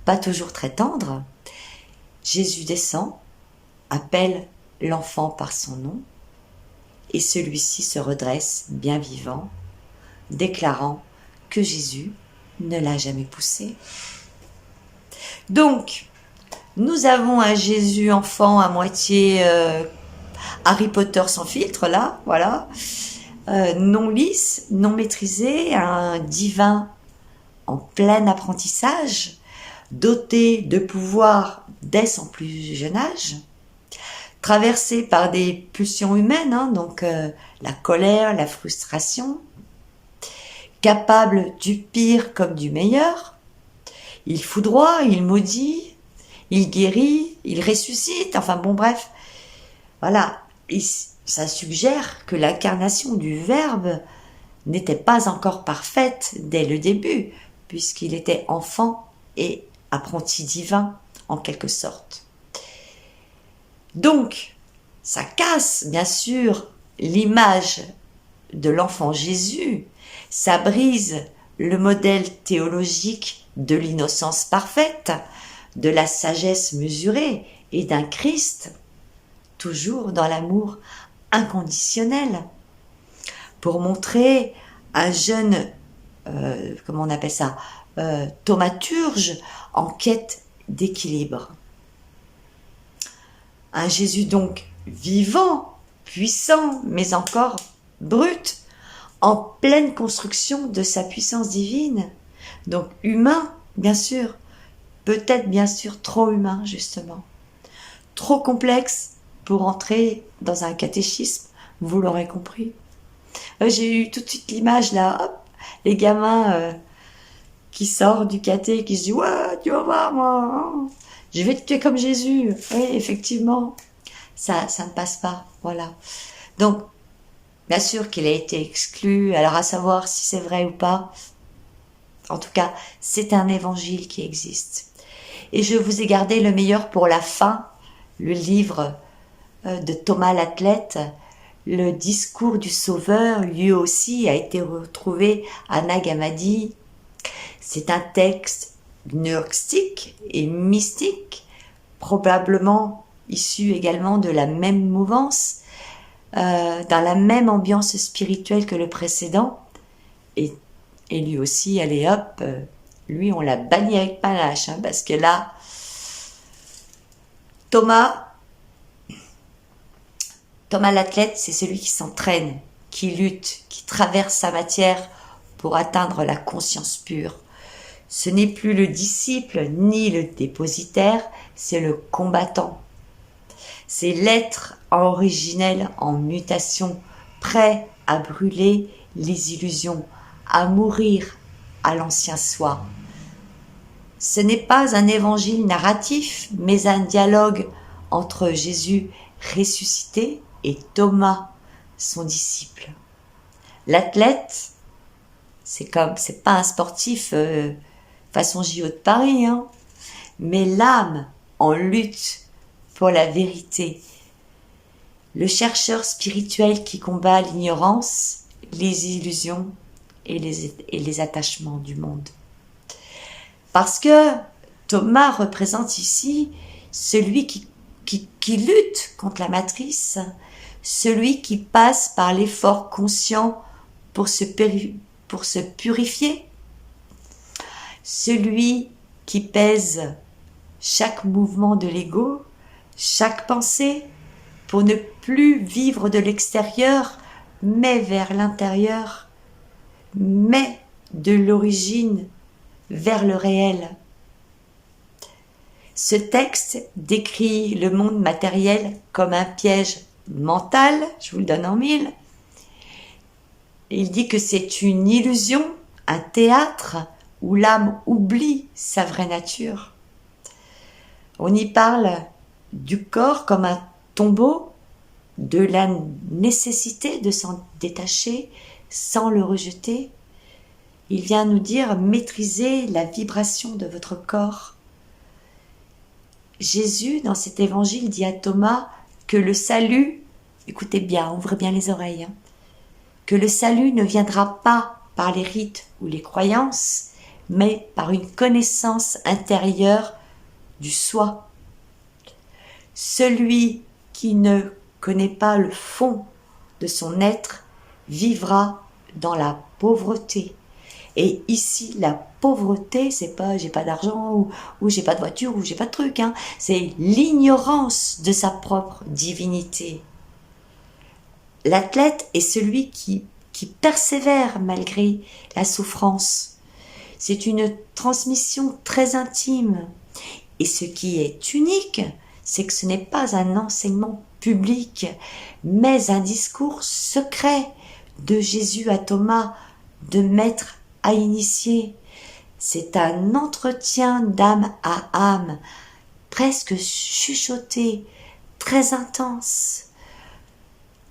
pas toujours très tendres. Jésus descend, appelle l'enfant par son nom, et celui-ci se redresse bien vivant, déclarant que Jésus ne l'a jamais poussé. Donc, nous avons un Jésus enfant à moitié Harry Potter sans filtre, là, voilà, non lisse, non maîtrisé, un divin en plein apprentissage, doté de pouvoir dès son plus jeune âge, traversé par des pulsions humaines, hein, donc la colère, la frustration, capable du pire comme du meilleur. Il foudroie, il maudit, il guérit, il ressuscite, enfin bon bref. Voilà, et ça suggère que l'incarnation du Verbe n'était pas encore parfaite dès le début, puisqu'il était enfant et apprenti divin en quelque sorte. Donc, Ça casse, bien sûr, l'image de l'enfant Jésus. Ça brise le modèle théologique de l'innocence parfaite, de la sagesse mesurée et d'un Christ, toujours dans l'amour inconditionnel. Pour montrer un jeune, comment on appelle ça, thaumaturge en quête d'équilibre. Un Jésus donc vivant, puissant, mais encore brut, en pleine construction de sa puissance divine. Donc humain, bien sûr, peut-être bien sûr trop humain justement. Trop complexe pour entrer dans un catéchisme, vous l'aurez compris. J'ai eu tout de suite l'image là, hop, les gamins qui sortent du caté, qui se disent « Ouais, tu vas voir moi, hein, je vais te tuer comme Jésus ». Oui, effectivement, ça ne passe pas, voilà. Donc, bien sûr qu'il a été exclu, alors à savoir si c'est vrai ou pas. En tout cas, c'est un évangile qui existe. Et je vous ai gardé le meilleur pour la fin, le livre de Thomas l'Athlète, le discours du Sauveur, lui aussi a été retrouvé à Nag Hammadi. C'est un texte gnostique et mystique, probablement issu également de la même mouvance, dans la même ambiance spirituelle que le précédent. Et lui aussi, allez hop, lui on l'a banni avec panache, hein, parce que là, Thomas l'athlète, c'est celui qui s'entraîne, qui lutte, qui traverse sa matière pour atteindre la conscience pure. Ce n'est plus le disciple ni le dépositaire, c'est le combattant. C'est l'être originel en mutation, prêt à brûler les illusions, à mourir à l'ancien soi. Ce n'est pas un évangile narratif, mais un dialogue entre Jésus ressuscité et Thomas, son disciple. L'athlète, c'est pas un sportif façon JO de Paris, hein, mais l'âme en lutte pour la vérité. Le chercheur spirituel qui combat l'ignorance, les illusions et les attachements du monde. Parce que Thomas représente ici celui qui lutte contre la matrice, celui qui passe par l'effort conscient pour se purifier, celui qui pèse chaque mouvement de l'ego, chaque pensée, pour ne plus vivre de l'extérieur, mais vers l'intérieur, mais de l'origine vers le réel. Ce texte décrit le monde matériel comme un piège mental, je vous le donne en mille. Il dit que c'est une illusion, un théâtre où l'âme oublie sa vraie nature. On y parle du corps comme un tombeau, de la nécessité de s'en détacher sans le rejeter. Il vient nous dire maîtrisez la vibration de votre corps. Jésus, dans cet évangile, dit à Thomas que le salut, écoutez bien, ouvrez bien les oreilles, hein, que le salut ne viendra pas par les rites ou les croyances, mais par une connaissance intérieure du soi. Celui qui ne connaît pas le fond de son être vivra dans la pauvreté. Et ici, la pauvreté, c'est pas j'ai pas d'argent ou j'ai pas de voiture ou j'ai pas de truc, hein. C'est l'ignorance de sa propre divinité. L'athlète est celui qui persévère malgré la souffrance. C'est une transmission très intime. Et ce qui est unique, c'est que ce n'est pas un enseignement public, mais un discours secret de Jésus à Thomas, de maître à initier. C'est un entretien d'âme à âme, presque chuchoté, très intense.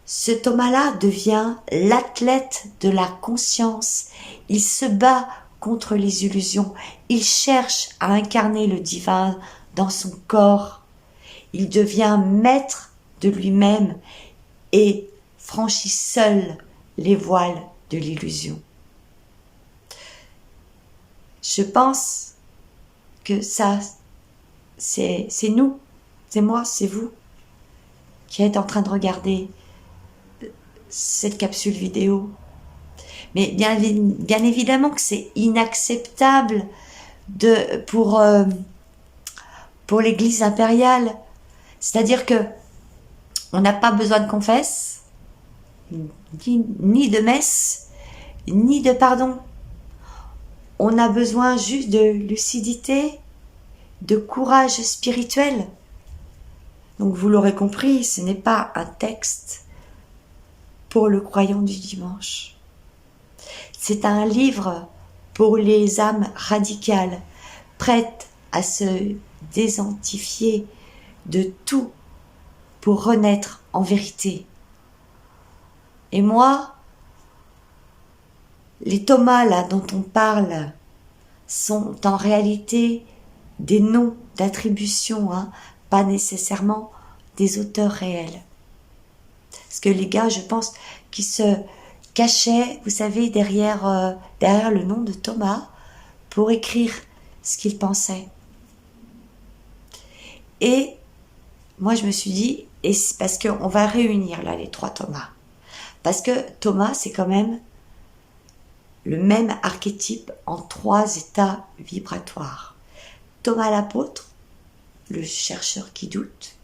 Ce Thomas-là devient l'athlète de la conscience. Il se bat contre les illusions. Il cherche à incarner le divin dans son corps. Il devient maître de lui-même et franchit seul les voiles de l'illusion. Je pense que ça, c'est nous, c'est moi, c'est vous, qui êtes en train de regarder cette capsule vidéo. Mais bien évidemment que c'est inacceptable pour l'Église impériale. C'est-à-dire que on n'a pas besoin de confesse, ni de messe, ni de pardon. On a besoin juste de lucidité, de courage spirituel. Donc vous l'aurez compris, ce n'est pas un texte pour le croyant du dimanche. C'est un livre pour les âmes radicales, prêtes à se désidentifier de tout pour renaître en vérité. Et moi, les Thomas là dont on parle sont en réalité des noms d'attribution, pas nécessairement des auteurs réels. Parce que les gars, je pense, qui se cachaient, vous savez, derrière le nom de Thomas pour écrire ce qu'ils pensaient. Et moi, je me suis dit, et c'est parce qu'on va réunir là les trois Thomas. Parce que Thomas, c'est quand même le même archétype en 3 états vibratoires. Thomas l'apôtre, le chercheur qui doute,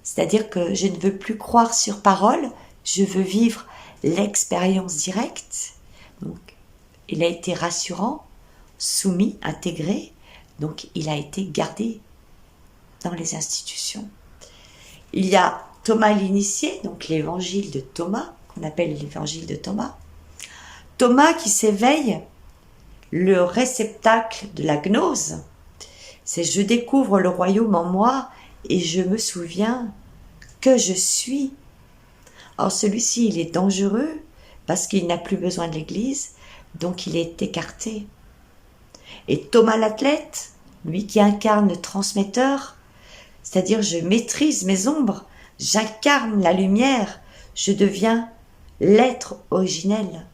c'est-à-dire que je ne veux plus croire sur parole, je veux vivre l'expérience directe. Donc, il a été rassurant, soumis, intégré, donc il a été gardé dans les institutions. Il y a Thomas l'initié, donc l'évangile de Thomas, qu'on appelle l'évangile de Thomas. Thomas qui s'éveille, le réceptacle de la gnose, c'est je découvre le royaume en moi et je me souviens que je suis. Or celui-ci, il est dangereux parce qu'il n'a plus besoin de l'Église, donc il est écarté. Et Thomas l'athlète, lui qui incarne le transmetteur, c'est-à-dire je maîtrise mes ombres, j'incarne la lumière, je deviens l'être originel.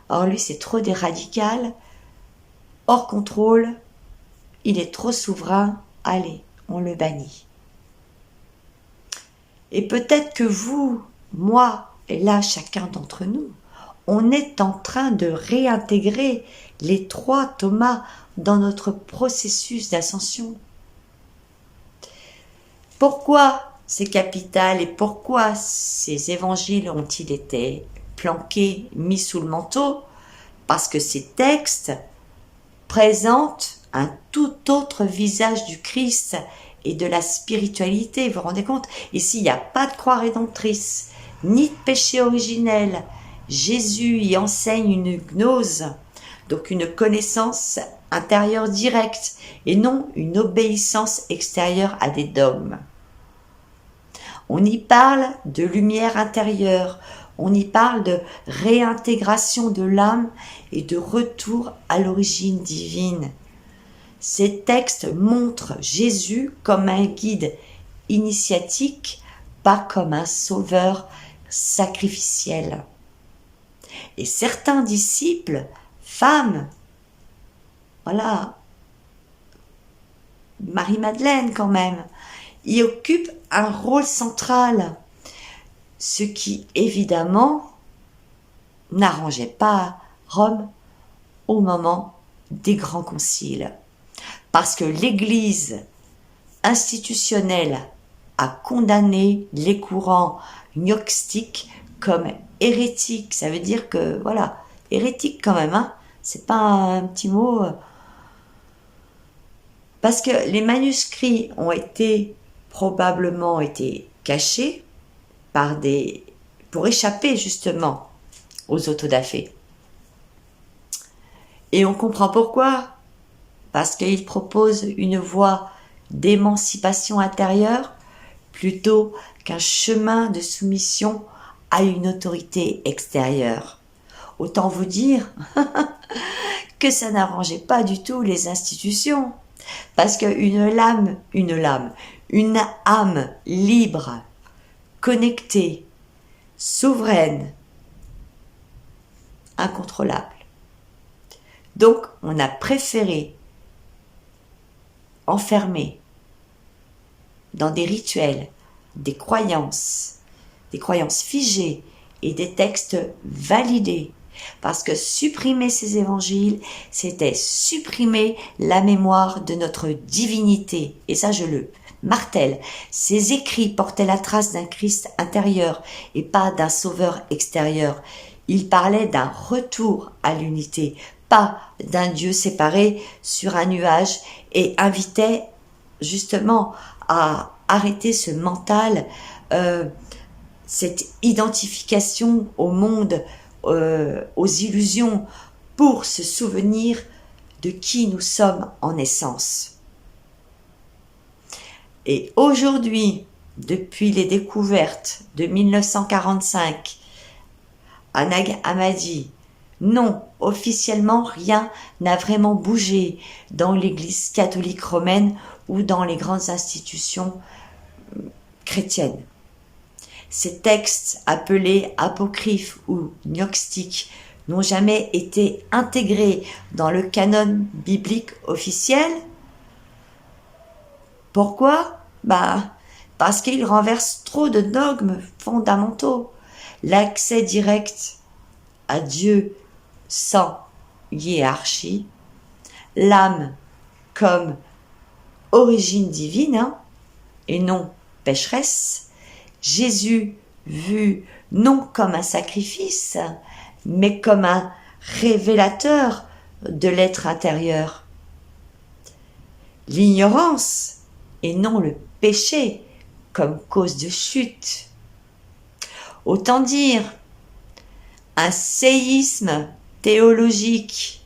Or lui, c'est trop des radicales, hors contrôle, il est trop souverain, allez, on le bannit. Et peut-être que vous, moi, et là chacun d'entre nous, on est en train de réintégrer les 3 Thomas dans notre processus d'ascension. Pourquoi c'est capital et pourquoi ces évangiles ont-ils été planqués, mis sous le manteau? Parce que ces textes présentent un tout autre visage du Christ et de la spiritualité. Vous vous rendez compte? Ici, il n'y a pas de croix rédemptrice, ni de péché originel. Jésus y enseigne une gnose, donc une connaissance intérieure directe, et non une obéissance extérieure à des dogmes. On y parle de lumière intérieure, on y parle de réintégration de l'âme et de retour à l'origine divine. Ces textes montrent Jésus comme un guide initiatique, pas comme un sauveur sacrificiel. Et certains disciples, femmes, voilà, Marie-Madeleine quand même, y occupent un rôle central, ce qui évidemment n'arrangeait pas Rome au moment des grands conciles. Parce que l'Église institutionnelle a condamné les courants gnostiques comme hérétiques. Ça veut dire que, voilà, hérétique quand même, c'est pas un petit mot. Parce que les manuscrits ont probablement été cachés pour échapper justement aux autodafés. Et on comprend pourquoi. Parce qu'ils proposent une voie d'émancipation intérieure plutôt qu'un chemin de soumission à une autorité extérieure. Autant vous dire que ça n'arrangeait pas du tout les institutions. Parce qu'une une âme libre, connectée, souveraine, incontrôlable. Donc, on a préféré enfermer dans des rituels, des croyances figées et des textes validés. Parce que supprimer ces évangiles, c'était supprimer la mémoire de notre divinité. Et ça, je le martèle. Ces écrits portaient la trace d'un Christ intérieur et pas d'un sauveur extérieur. Ils parlaient d'un retour à l'unité, pas d'un Dieu séparé sur un nuage, et invitaient justement à arrêter ce mental, cette identification au monde, aux illusions, pour se souvenir de qui nous sommes en essence. Et aujourd'hui, depuis les découvertes de 1945, à Nag Hammadi, non, officiellement rien n'a vraiment bougé dans l'Église catholique romaine ou dans les grandes institutions chrétiennes. Ces textes appelés apocryphes ou gnostiques n'ont jamais été intégrés dans le canon biblique officiel. Pourquoi ? Parce qu'ils renversent trop de dogmes fondamentaux. L'accès direct à Dieu sans hiérarchie, l'âme comme origine divine, et non pécheresse, Jésus vu non comme un sacrifice, mais comme un révélateur de l'être intérieur. L'ignorance et non le péché comme cause de chute. Autant dire un séisme théologique.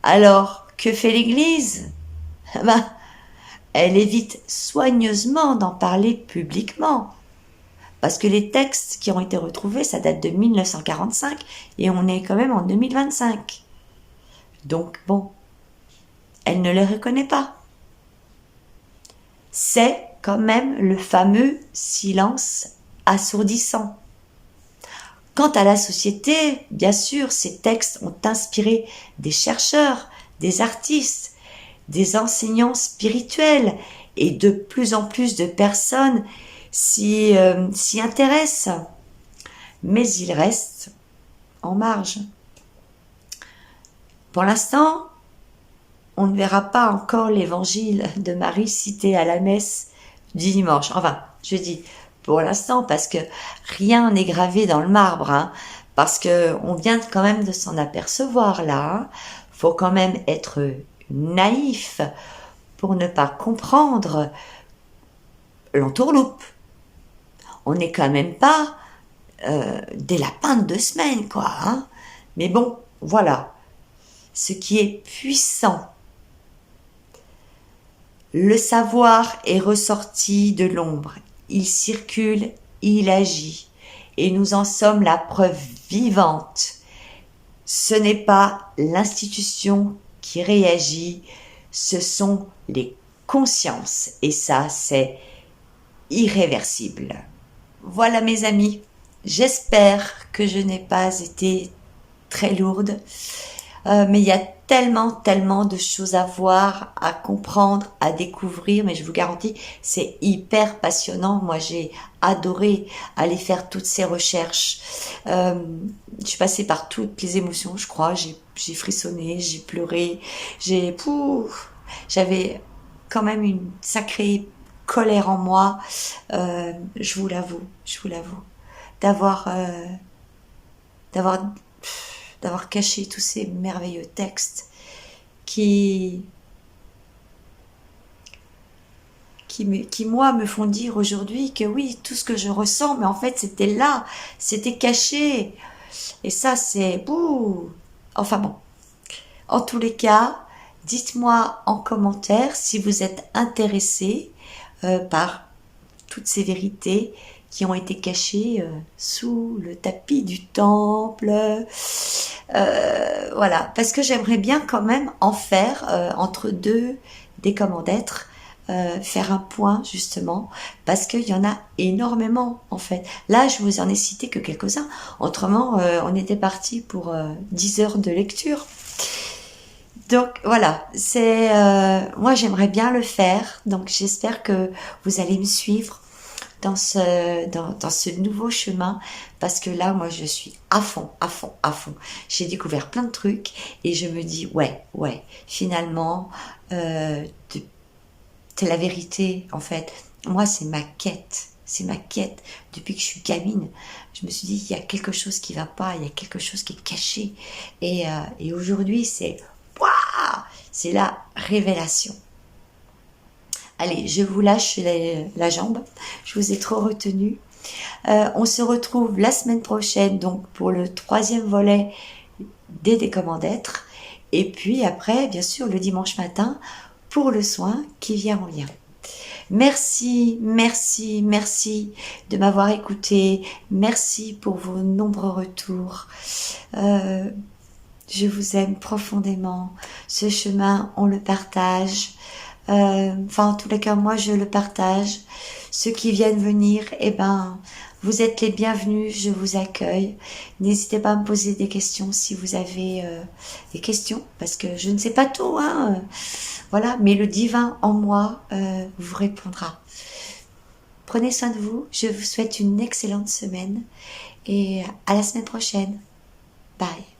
Alors, que fait l'Église ? Elle évite soigneusement d'en parler publiquement. Parce que les textes qui ont été retrouvés, ça date de 1945 et on est quand même en 2025. Donc bon, elle ne les reconnaît pas. C'est quand même le fameux silence assourdissant. Quant à la société, bien sûr, ces textes ont inspiré des chercheurs, des artistes, des enseignants spirituels, et de plus en plus de personnes s'y intéressent. Mais ils restent en marge. Pour l'instant, on ne verra pas encore l'évangile de Marie cité à la messe du dimanche. Enfin, je dis pour l'instant parce que rien n'est gravé dans le marbre, parce que on vient quand même de s'en apercevoir là. Faut quand même être naïf pour ne pas comprendre l'entourloupe. On n'est quand même pas des lapins de 2 semaines, quoi. Mais bon, voilà. Ce qui est puissant. Le savoir est ressorti de l'ombre. Il circule, il agit. Et nous en sommes la preuve vivante. Ce n'est pas l'institution qui réagit, ce sont les consciences. Et ça, c'est irréversible. Voilà mes amis, j'espère que je n'ai pas été très lourde, mais il y a tellement de choses à voir, à comprendre, à découvrir, mais je vous garantis, c'est hyper passionnant. Moi, j'ai adoré aller faire toutes ces recherches. Je suis passée par toutes les émotions, je crois. J'ai frissonné, j'ai pleuré, j'avais quand même une sacrée colère en moi, je vous l'avoue, d'avoir caché tous ces merveilleux textes qui moi me font dire aujourd'hui que oui, tout ce que je ressens, mais en fait c'était là, c'était caché, et ça c'est enfin bon, en tous les cas, dites-moi en commentaire si vous êtes intéressés par toutes ces vérités qui ont été cachées sous le tapis du temple. Voilà, parce que j'aimerais bien quand même en faire entre deux des comment d'être faire un point justement, parce qu'il y en a énormément en fait. Là, je vous en ai cité que quelques-uns. Autrement, on était parti pour 10 heures de lecture. Donc voilà, c'est moi j'aimerais bien le faire. Donc j'espère que vous allez me suivre dans ce nouveau chemin, parce que là moi je suis à fond, à fond, à fond. J'ai découvert plein de trucs et je me dis ouais, finalement c'est la vérité en fait. Moi c'est ma quête. C'est ma quête. Depuis que je suis gamine, je me suis dit, il y a quelque chose qui va pas, il y a quelque chose qui est caché. Et aujourd'hui, waouh, c'est la révélation. Allez, je vous lâche la jambe. Je vous ai trop retenu. On se retrouve la semaine prochaine, donc pour le 3e volet des Comment d'être. Et puis après, bien sûr, le dimanche matin, pour le soin qui vient en lien. Merci, merci, merci de m'avoir écouté. Merci pour vos nombreux retours. Je vous aime profondément. Ce chemin, on le partage. Enfin, en tous les cas, moi, je le partage. Ceux qui viennent venir, eh ben, vous êtes les bienvenus. Je vous accueille. N'hésitez pas à me poser des questions si vous avez des questions, parce que je ne sais pas tout, hein. Voilà, mais le divin en moi vous répondra. Prenez soin de vous. Je vous souhaite une excellente semaine et à la semaine prochaine. Bye.